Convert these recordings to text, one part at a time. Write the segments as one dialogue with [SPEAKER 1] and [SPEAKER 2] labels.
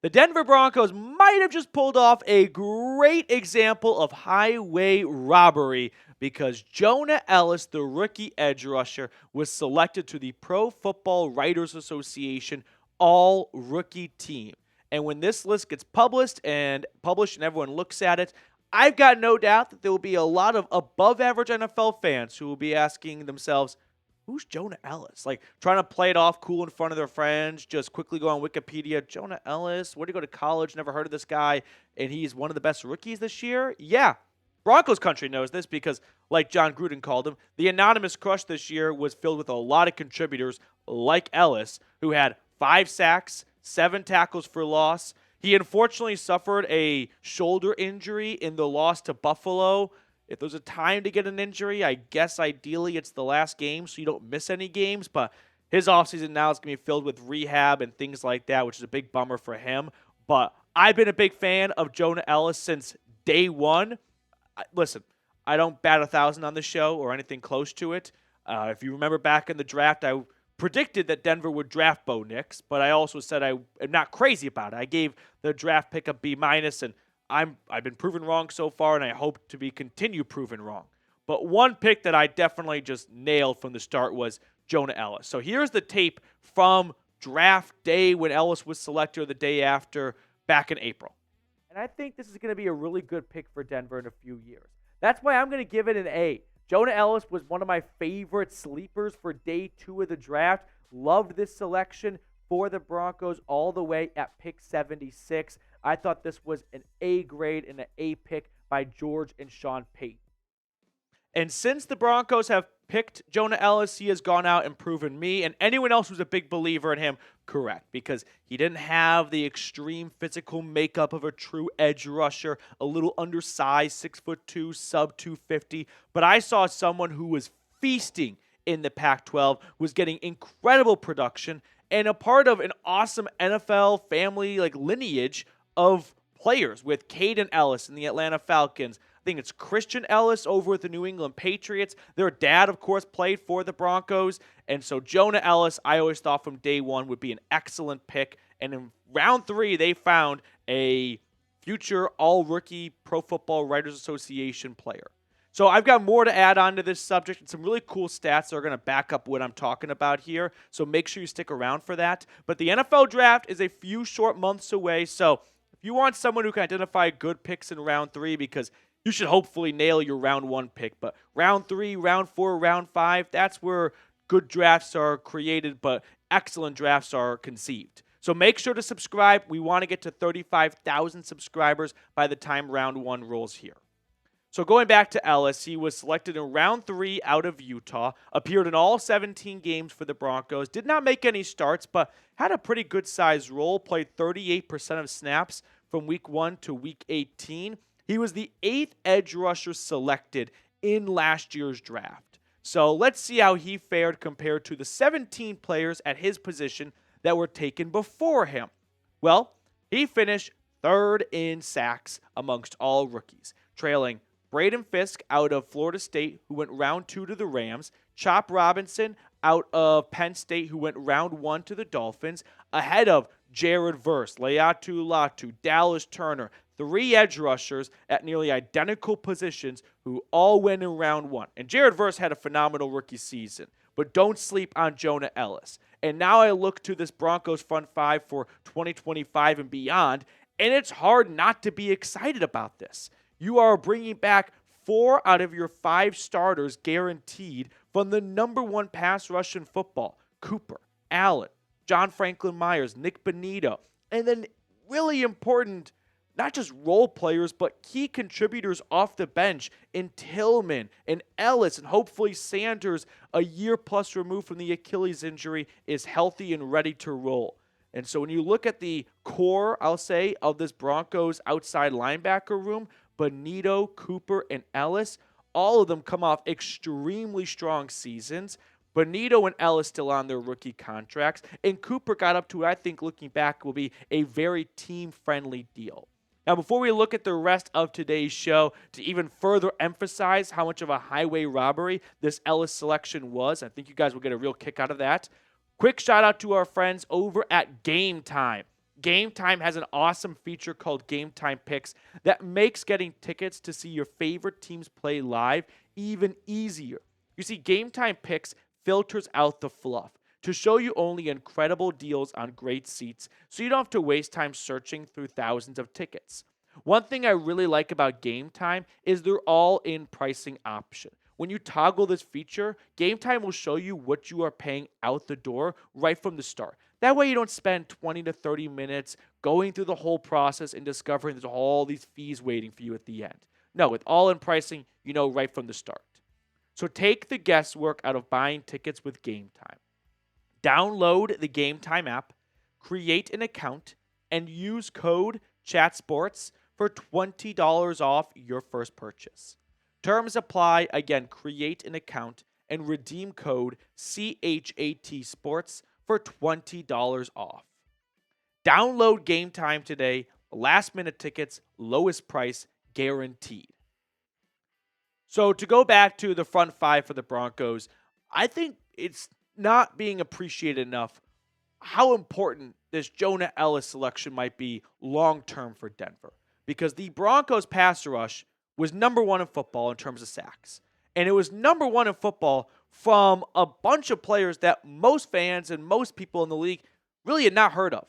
[SPEAKER 1] The Denver Broncos might have just pulled off a great example of highway robbery because Jonah Elliss, the rookie edge rusher, was selected to the Pro Football Writers Association All-Rookie Team. And when this list gets published and everyone looks at it, I've got no doubt that there will be a lot of above-average NFL fans who will be asking themselves, who's Jonah Elliss? Like, trying to play it off cool in front of their friends, just quickly go on Wikipedia. Jonah Elliss, where'd he go to college? Never heard of this guy, and he's one of the best rookies this year? Yeah, Broncos country knows this because, like John Gruden called him, the anonymous crush this year was filled with a lot of contributors like Elliss, who had 5 sacks, 7 tackles for loss. He unfortunately suffered a shoulder injury in the loss to Buffalo. If there's a time to get an injury, I guess ideally it's the last game so you don't miss any games. But his offseason now is going to be filled with rehab and things like that, which is a big bummer for him. But I've been a big fan of Jonah Elliss since day one. Listen, I don't bat 1,000 on the show or anything close to it. If you remember back in the draft, I predicted that Denver would draft Bo Nix, but I also said I am not crazy about it. I gave the draft pick a B-, and I've been proven wrong so far, and I hope to be continue proven wrong. But one pick that I definitely just nailed from the start was Jonah Elliss. So here's the tape from draft day when Elliss was selected, or the day after, back in April. And I think this is going to be a really good pick for Denver in a few years. That's why I'm going to give it an A. Jonah Elliss was one of my favorite sleepers for day 2 of the draft. Loved this selection for the Broncos all the way at pick 76. I thought this was an A grade and an A pick by George and Sean Payton. And since the Broncos have picked Jonah Elliss, he has gone out and proven me and anyone else who's a big believer in him correct, because he didn't have the extreme physical makeup of a true edge rusher, a little undersized, 6'2", sub 250. But I saw someone who was feasting in the Pac-12, was getting incredible production, and a part of an awesome NFL family lineage of players with Caden Elliss in the Atlanta Falcons. I think it's Christian Elliss over at the New England Patriots. Their dad, of course, played for the Broncos. And so Jonah Elliss, I always thought from day one, would be an excellent pick. And in round 3, they found a future all-rookie Pro Football Writers Association player. So I've got more to add on to this subject and some really cool stats that are going to back up what I'm talking about here. So make sure you stick around for that. But the NFL draft is a few short months away. So if you want someone who can identify good picks in round 3, because you should hopefully nail your round 1 pick. But round 3, round 4, round 5, that's where good drafts are created, but excellent drafts are conceived. So make sure to subscribe. We want to get to 35,000 subscribers by the time round 1 rolls here. So going back to Elliss, he was selected in round 3 out of Utah, appeared in all 17 games for the Broncos, did not make any starts, but had a pretty good-sized role, played 38% of snaps from week 1 to week 18. He was the 8th edge rusher selected in last year's draft. So let's see how he fared compared to the 17 players at his position that were taken before him. Well, he finished 3rd in sacks amongst all rookies, trailing Braden Fisk out of Florida State, who went round 2 to the Rams, Chop Robinson out of Penn State, who went round 1 to the Dolphins, ahead of Jared Verse, Leatu Latu, Dallas Turner, 3 edge rushers at nearly identical positions who all went in round 1. And Jared Verse had a phenomenal rookie season, but don't sleep on Jonah Elliss. And now I look to this Broncos front 5 for 2025 and beyond, and it's hard not to be excited about this. You are bringing back 4 out of your 5 starters guaranteed from the number 1 pass rush in football: Cooper, Allen, John Franklin Myers, Nick Bonito, and then really important, not just role players, but key contributors off the bench in Tillman and Elliss, and hopefully Sanders, a year plus removed from the Achilles injury, is healthy and ready to roll. And so when you look at the core, I'll say, of this Broncos outside linebacker room, Bonito, Cooper, and Elliss, all of them come off extremely strong seasons. Bonito and Elliss still on their rookie contracts, and Cooper got up to what I think, looking back, will be a very team-friendly deal. Now, before we look at the rest of today's show, to even further emphasize how much of a highway robbery this Elliss selection was, I think you guys will get a real kick out of that. Quick shout out to our friends over at Game Time. Game Time has an awesome feature called Game Time Picks that makes getting tickets to see your favorite teams play live even easier. You see, Game Time Picks filters out the fluff to show you only incredible deals on great seats so you don't have to waste time searching through thousands of tickets. One thing I really like about Game Time is their all-in pricing option. When you toggle this feature, Game Time will show you what you are paying out the door right from the start. That way you don't spend 20 to 30 minutes going through the whole process and discovering there's all these fees waiting for you at the end. No, with all-in pricing, you know right from the start. So take the guesswork out of buying tickets with Game Time. Download the Game Time app, create an account, and use code CHATSPORTS for $20 off your first purchase. Terms apply. Again, create an account and redeem code CHAT Sports for $20 off. Download Game Time today. Last minute tickets, lowest price guaranteed. So to go back to the front five for the Broncos, I think it's not being appreciated enough how important this Jonah Elliss selection might be long-term for Denver. Because the Broncos pass rush was number one in football in terms of sacks. And it was number one in football from a bunch of players that most fans and most people in the league really had not heard of.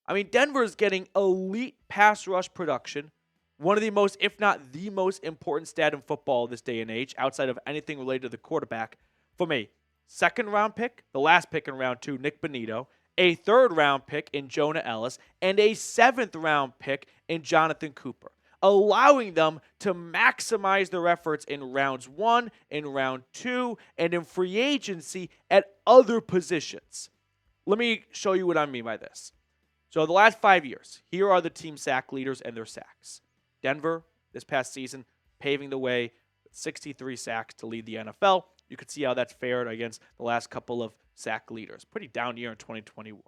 [SPEAKER 1] I mean, Denver is getting elite pass rush production, one of the most, if not the most important stat in football this day and age, outside of anything related to the quarterback, from a second-round pick, the last pick in round 2, Nick Bonito, a third-round pick in Jonah Elliss, and a seventh-round pick in Jonathan Cooper, allowing them to maximize their efforts in rounds 1, in round 2, and in free agency at other positions. Let me show you what I mean by this. So the last 5 years, here are the team sack leaders and their sacks. Denver, this past season, paving the way with 63 sacks to lead the NFL. You can see how that's fared against the last couple of sack leaders. Pretty down year in 2021.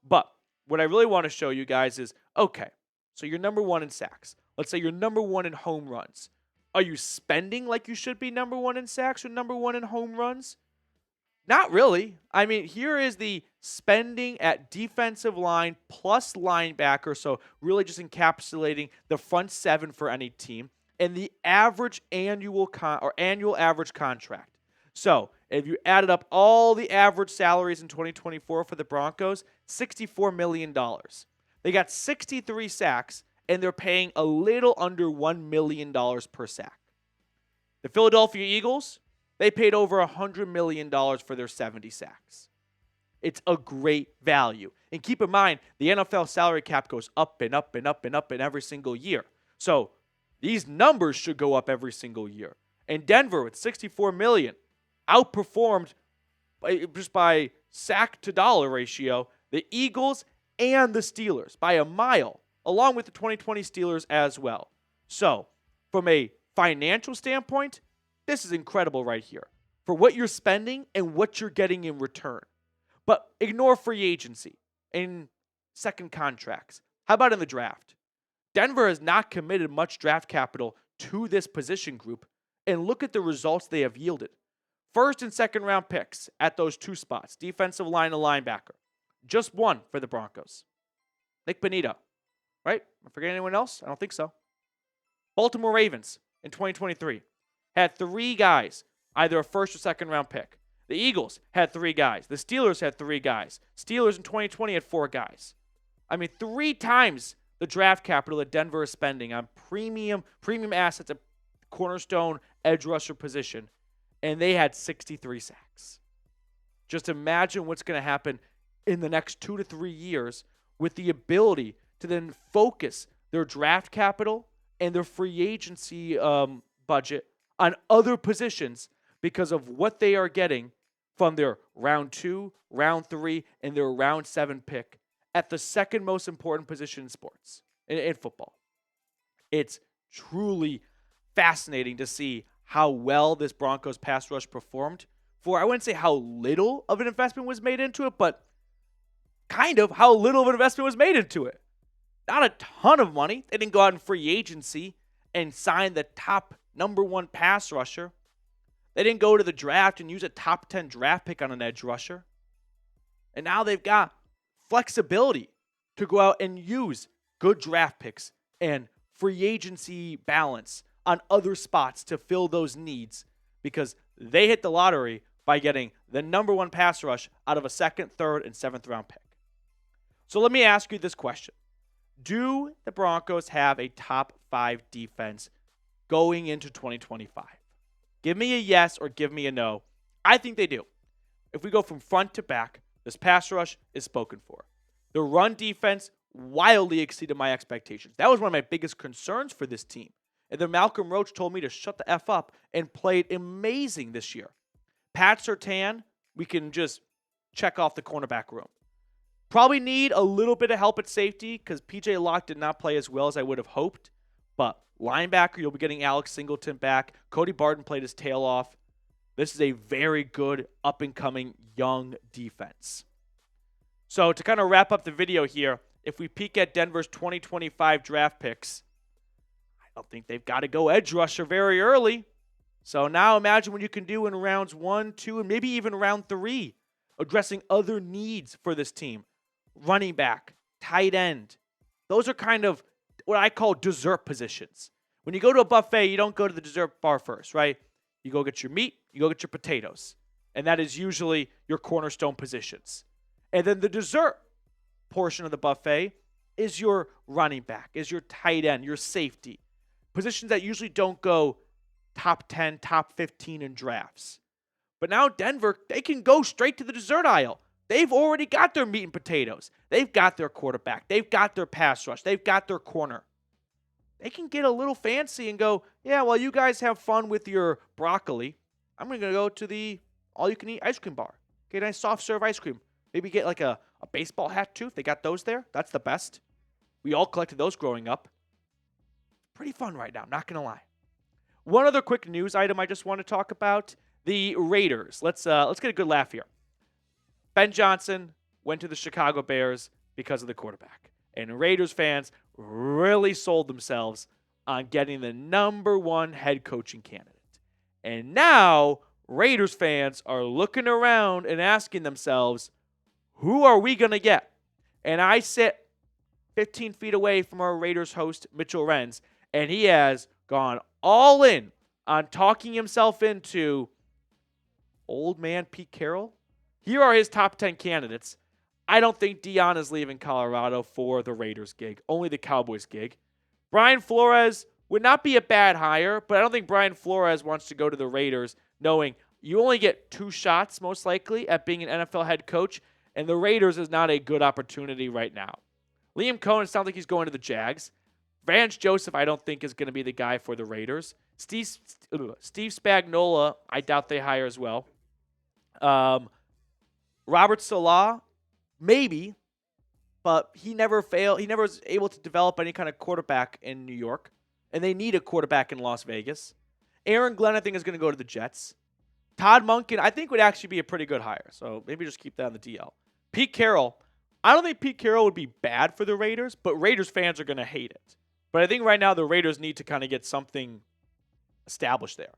[SPEAKER 1] But what I really want to show you guys is, okay, so you're number one in sacks. Let's say you're number one in home runs. Are you spending like you should be number one in sacks or number one in home runs? Not really. I mean, here is the spending at defensive line plus linebacker, so really just encapsulating the front seven for any team, and the average annual average contract. So if you added up all the average salaries in 2024 for the Broncos, $64 million. They got 63 sacks, and they're paying a little under $1 million per sack. The Philadelphia Eagles, they paid over $100 million for their 70 sacks. It's a great value. And keep in mind, the NFL salary cap goes up and up and up and up and every single year. So these numbers should go up every single year. And Denver, with $64 million, outperformed just by sack to dollar ratio the Eagles and the Steelers by a mile, along with the 2020 Steelers as well. So from a financial standpoint, this is incredible right here for what you're spending and what you're getting in return. But ignore free agency and second contracts. How about in the draft? Denver has not committed much draft capital to this position group, and look at the results they have yielded. First and second round picks at those two spots, defensive line and linebacker. Just one for the Broncos. Nick Bonito, right? Am I forgetting anyone else? I don't think so. Baltimore Ravens in 2023 had 3 guys, either a first or second round pick. The Eagles had 3 guys. The Steelers had 3 guys. Steelers in 2020 had 4 guys. I mean, 3 times the draft capital that Denver is spending on premium assets at cornerstone edge rusher position, and they had 63 sacks. Just imagine what's going to happen in the next 2 to 3 years with the ability to then focus their draft capital and their free agency budget on other positions because of what they are getting from their round 2, round 3, and their round 7 pick at the second most important position in sports, in football. It's truly fascinating to see how well this Broncos pass rush performed for, I wouldn't say how little of an investment was made into it, but kind of how little of an investment was made into it. Not a ton of money. They didn't go out in free agency and sign the top number 1 pass rusher. They didn't go to the draft and use a top 10 draft pick on an edge rusher. And now they've got flexibility to go out and use good draft picks and free agency balance on other spots to fill those needs because they hit the lottery by getting the number one pass rush out of a second, third, and seventh round pick. So let me ask you this question. Do the Broncos have a top 5 defense going into 2025? Give me a yes or give me a no. I think they do. If we go from front to back, this pass rush is spoken for. The run defense wildly exceeded my expectations. That was one of my biggest concerns for this team. And then Malcolm Roach told me to shut the F up and played amazing this year. Pat Surtain, we can just check off the cornerback room. Probably need a little bit of help at safety because P.J. Locke did not play as well as I would have hoped. But linebacker, you'll be getting Alex Singleton back. Cody Barton played his tail off. This is a very good up-and-coming young defense. So to kind of wrap up the video here, if we peek at Denver's 2025 draft picks, I don't think they've got to go edge rusher very early. So now imagine what you can do in rounds 1, 2, and maybe even round 3, addressing other needs for this team. Running back, tight end. Those are kind of what I call dessert positions. When you go to a buffet, you don't go to the dessert bar first, right? You go get your meat, you go get your potatoes. And that is usually your cornerstone positions. And then the dessert portion of the buffet is your running back, is your tight end, your safety. Positions that usually don't go top 10, top 15 in drafts. But now Denver, they can go straight to the dessert aisle. They've already got their meat and potatoes. They've got their quarterback. They've got their pass rush. They've got their corner. They can get a little fancy and go, yeah, well, you guys have fun with your broccoli. I'm going to go to the all-you-can-eat ice cream bar. Get a nice soft-serve ice cream. Maybe get like a baseball hat, too, if they got those there. That's the best. We all collected those growing up. Pretty fun right now, not going to lie. One other quick news item I just want to talk about. The Raiders. Let's get a good laugh here. Ben Johnson went to the Chicago Bears because of the quarterback. And Raiders fans really sold themselves on getting the number one head coaching candidate. And now Raiders fans are looking around and asking themselves, who are we going to get? And I sit 15 feet away from our Raiders host, Mitchell Renz, and he has gone all in on talking himself into old man Pete Carroll. Here are his top 10 candidates. I don't think Dion is leaving Colorado for the Raiders gig, only the Cowboys gig. Brian Flores would not be a bad hire, but I don't think Brian Flores wants to go to the Raiders knowing you only get 2 shots, most likely, at being an NFL head coach, and the Raiders is not a good opportunity right now. Liam Cohen sounds like he's going to the Jags. Vance Joseph, I don't think, is going to be the guy for the Raiders. Steve Spagnuolo, I doubt they hire as well. Robert Saleh, maybe, but he never failed. He never was able to develop any kind of quarterback in New York, and they need a quarterback in Las Vegas. Aaron Glenn, I think, is going to go to the Jets. Todd Monken, I think, would actually be a pretty good hire, so maybe just keep that on the DL. Pete Carroll, I don't think Pete Carroll would be bad for the Raiders, but Raiders fans are going to hate it. But I think right now the Raiders need to kind of get something established there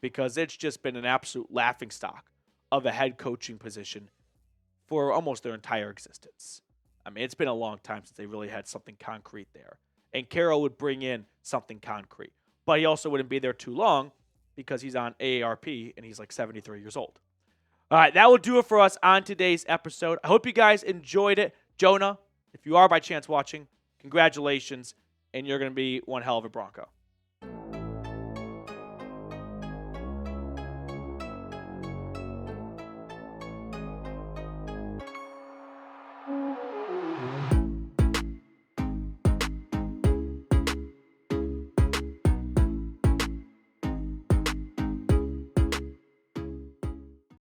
[SPEAKER 1] because it's just been an absolute laughingstock of a head coaching position for almost their entire existence. I mean, it's been a long time since they really had something concrete there. And Carroll would bring in something concrete. But he also wouldn't be there too long because he's on AARP and he's like 73 years old. All right, that will do it for us on today's episode. I hope you guys enjoyed it. Jonah, if you are by chance watching, congratulations, and you're going to be one hell of a Bronco.